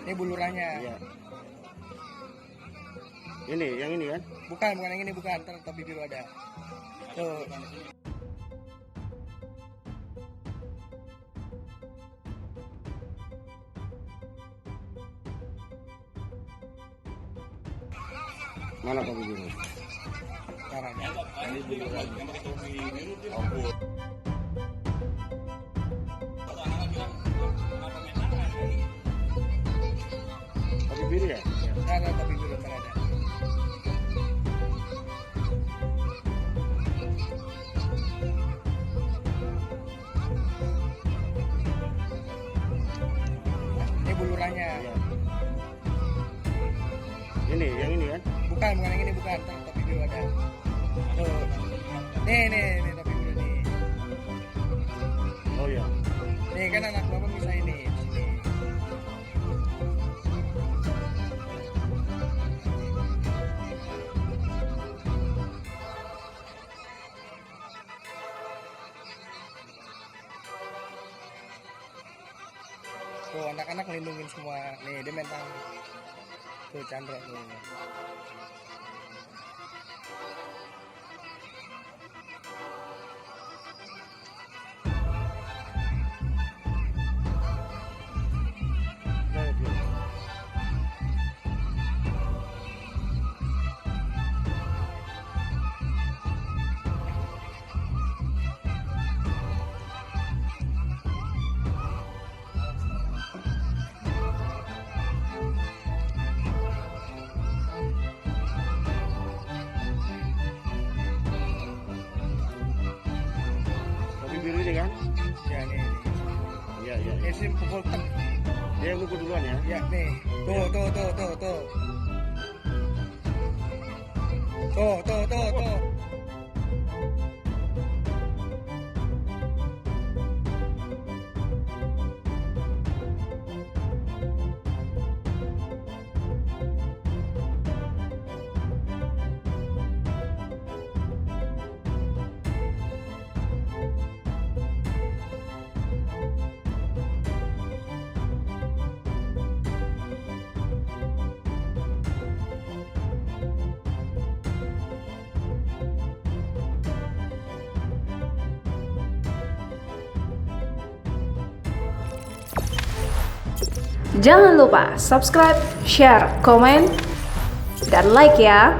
Ini Bu Lurahnya. Iya. Ini, yang ini kan? Bukan yang ini, bukan. Ntar topi biru ada. Tuh. Mana topi biru? Caranya. Ini Bu Lurah yang pakai topi biru dia. Topi biru ya? Ada topi biru, ntar ada. Ini Bu Lurahnya. Iya. Ini, yang ini kan? Bukan yang ini, bukan. Ntar topi biru ada. Tuh. Nih topi biru nih. Oh iya. Nih kan anak bapak bisa ini. Di sini. Tuh anak-anak ngelindungin semua. Nih dia main tangan. Tuh Chandra tuh. Topi biru ini kan? Ya nih. Iya, iya. Ini sih pukul tek. Dia yang nunggu duluan ya? Ya nih. Tuh. Tuh. Jangan lupa subscribe, share, komen, dan like ya.